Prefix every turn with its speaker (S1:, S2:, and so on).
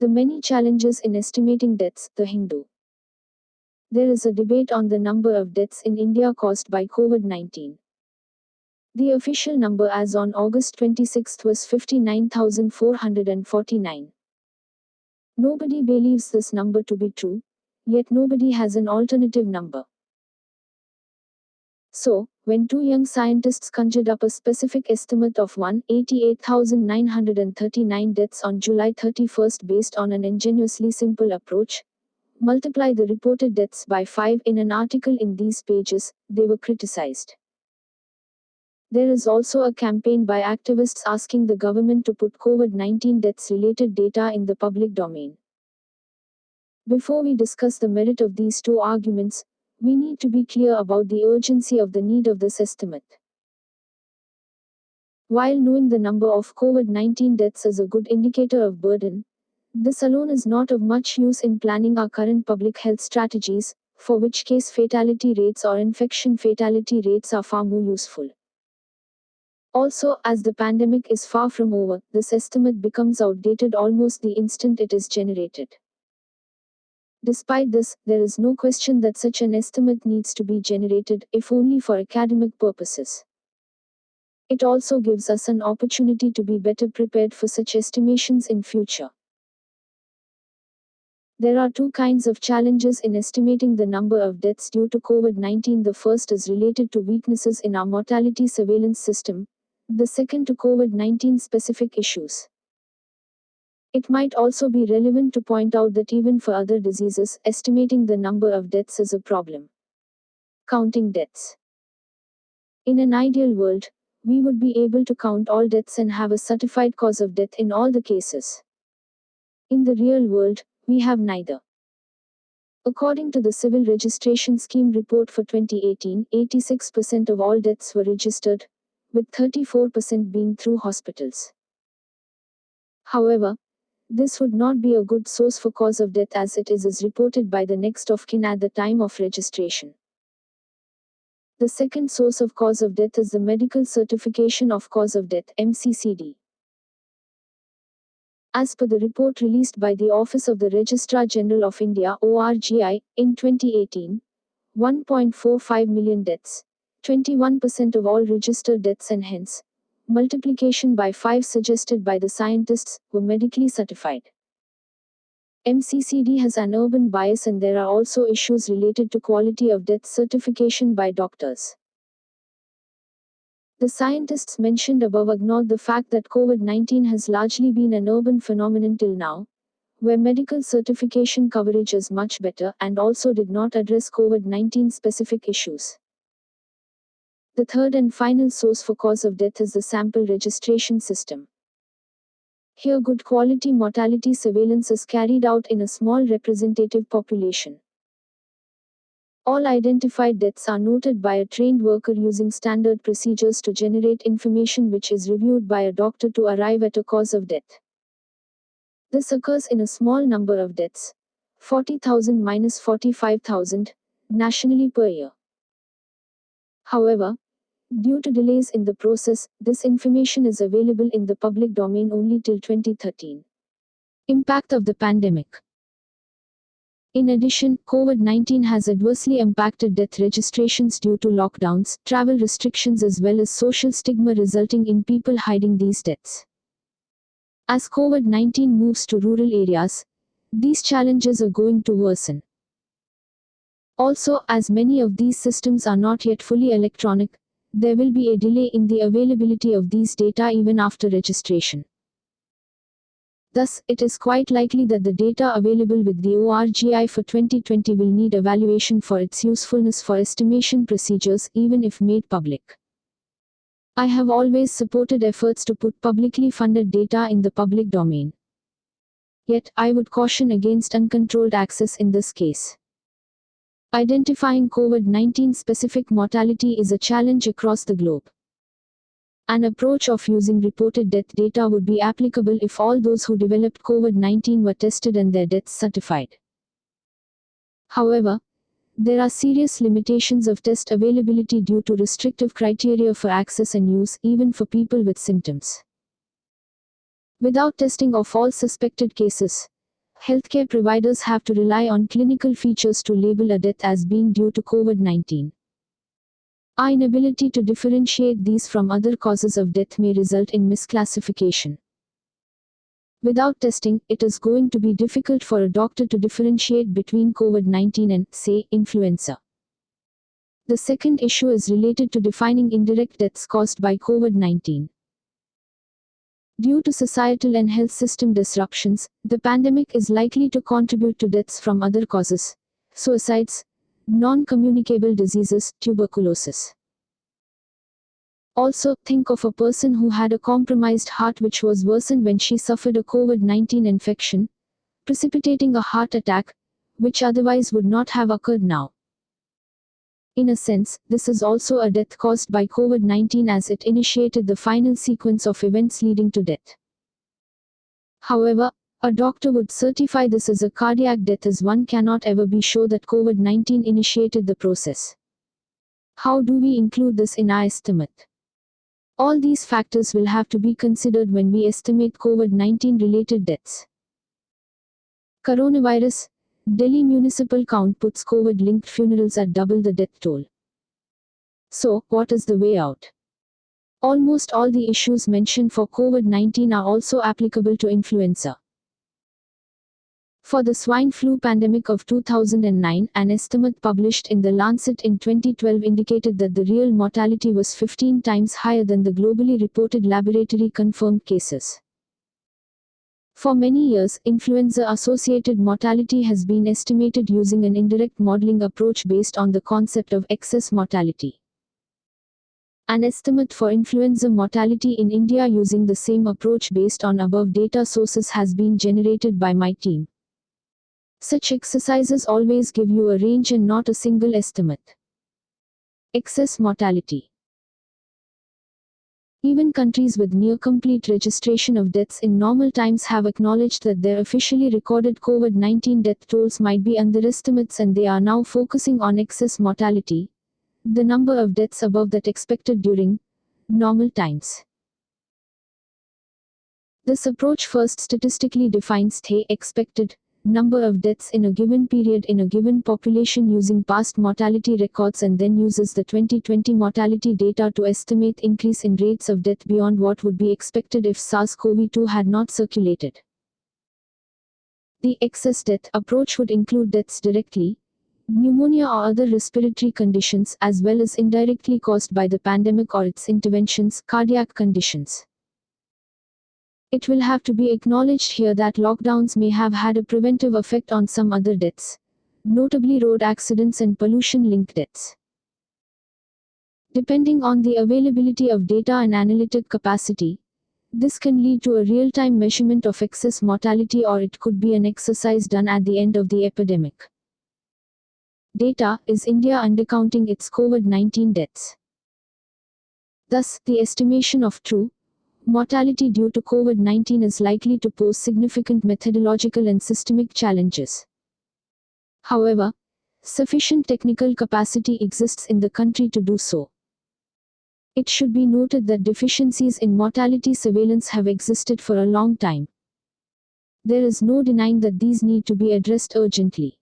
S1: The many challenges in estimating deaths, The Hindu. There is a debate on the number of deaths in India caused by COVID-19. The official number as on August 26 was 59,449. Nobody believes this number to be true, yet nobody has an alternative number. So, when two young scientists conjured up a specific estimate of 188,939 deaths on July 31 based on an ingeniously simple approach, multiply the reported deaths by 5 in an article in these pages, they were criticized. There is also a campaign by activists asking the government to put COVID-19 deaths related data in the public domain. Before we discuss the merit of these two arguments, we need to be clear about the urgency of the need of this estimate. While knowing the number of COVID-19 deaths is a good indicator of burden, this alone is not of much use in planning our current public health strategies, for which case fatality rates or infection fatality rates are far more useful. Also, as the pandemic is far from over, this estimate becomes outdated almost the instant it is generated. Despite this, there is no question that such an estimate needs to be generated, if only for academic purposes. It also gives us an opportunity to be better prepared for such estimations in future. There are two kinds of challenges in estimating the number of deaths due to COVID-19. The first is related to weaknesses in our mortality surveillance system, the second to COVID-19 specific issues. It might also be relevant to point out that even for other diseases, estimating the number of deaths is a problem. Counting deaths. In an ideal world, we would be able to count all deaths and have a certified cause of death in all the cases. In the real world, we have neither. According to the Civil Registration Scheme report for 2018, 86% of all deaths were registered, with 34% being through hospitals. However, this would not be a good source for cause of death as it is reported by the next of kin at the time of registration. The second source of cause of death is the Medical Certification of Cause of Death (MCCD). As per the report released by the Office of the Registrar General of India (ORGI) in 2018, 1.45 million deaths, 21% of all registered deaths and hence, multiplication by 5 suggested by the scientists, were medically certified. MCCD has an urban bias and there are also issues related to quality of death certification by doctors. The scientists mentioned above ignored the fact that COVID-19 has largely been an urban phenomenon till now, where medical certification coverage is much better, and also did not address COVID-19 specific issues. The third and final source for cause of death is the sample registration system. Here good quality mortality surveillance is carried out in a small representative population. All identified deaths are noted by a trained worker using standard procedures to generate information which is reviewed by a doctor to arrive at a cause of death. This occurs in a small number of deaths, 40,000 - 45,000, nationally per year. However, due to delays in the process, this information is available in the public domain only till 2013. Impact of the pandemic. In addition, COVID-19 has adversely impacted death registrations due to lockdowns, travel restrictions as well as social stigma resulting in people hiding these deaths. As COVID-19 moves to rural areas, these challenges are going to worsen. Also, as many of these systems are not yet fully electronic, there will be a delay in the availability of these data even after registration. Thus, it is quite likely that the data available with the ORGI for 2020 will need evaluation for its usefulness for estimation procedures even if made public. I have always supported efforts to put publicly funded data in the public domain. Yet, I would caution against uncontrolled access in this case. Identifying COVID-19 specific mortality is a challenge across the globe. An approach of using reported death data would be applicable if all those who developed COVID-19 were tested and their deaths certified. However, there are serious limitations of test availability due to restrictive criteria for access and use, even for people with symptoms. Without testing of all suspected cases, Healthcare providers have to rely on clinical features to label a death as being due to COVID-19. Our inability to differentiate these from other causes of death may result in misclassification. Without testing, it is going to be difficult for a doctor to differentiate between COVID-19 and, say, influenza. The second issue is related to defining indirect deaths caused by COVID-19. Due to societal and health system disruptions, the pandemic is likely to contribute to deaths from other causes: suicides, non-communicable diseases, tuberculosis. Also, think of a person who had a compromised heart which was worsened when she suffered a COVID-19 infection, precipitating a heart attack, which otherwise would not have occurred now. In a sense, this is also a death caused by COVID-19 as it initiated the final sequence of events leading to death. However, a doctor would certify this as a cardiac death as one cannot ever be sure that COVID-19 initiated the process. How do we include this in our estimate? All these factors will have to be considered when we estimate COVID-19 related deaths. Coronavirus. Delhi municipal count puts COVID-linked funerals at double the death toll. So, what is the way out? Almost all the issues mentioned for COVID-19 are also applicable to influenza. For the swine flu pandemic of 2009, an estimate published in The Lancet in 2012 indicated that the real mortality was 15 times higher than the globally reported laboratory-confirmed cases. For many years, influenza-associated mortality has been estimated using an indirect modeling approach based on the concept of excess mortality. An estimate for influenza mortality in India using the same approach based on above data sources has been generated by my team. Such exercises always give you a range and not a single estimate. Excess mortality. Even countries with near-complete registration of deaths in normal times have acknowledged that their officially recorded COVID-19 death tolls might be underestimates, and they are now focusing on excess mortality, the number of deaths above that expected during normal times. This approach first statistically defines the expected number of deaths in a given period in a given population using past mortality records, and then uses the 2020 mortality data to estimate increase in rates of death beyond what would be expected if SARS-CoV-2 had not circulated. The excess death approach would include deaths directly, pneumonia or other respiratory conditions, as well as indirectly caused by the pandemic or its interventions, cardiac conditions. It will have to be acknowledged here that lockdowns may have had a preventive effect on some other deaths, notably road accidents and pollution-linked deaths. Depending on the availability of data and analytic capacity, this can lead to a real-time measurement of excess mortality, or it could be an exercise done at the end of the epidemic. Data: is India undercounting its COVID-19 deaths? Thus, the estimation of true mortality due to COVID-19 is likely to pose significant methodological and systemic challenges. However, sufficient technical capacity exists in the country to do so. It should be noted that deficiencies in mortality surveillance have existed for a long time. There is no denying that these need to be addressed urgently.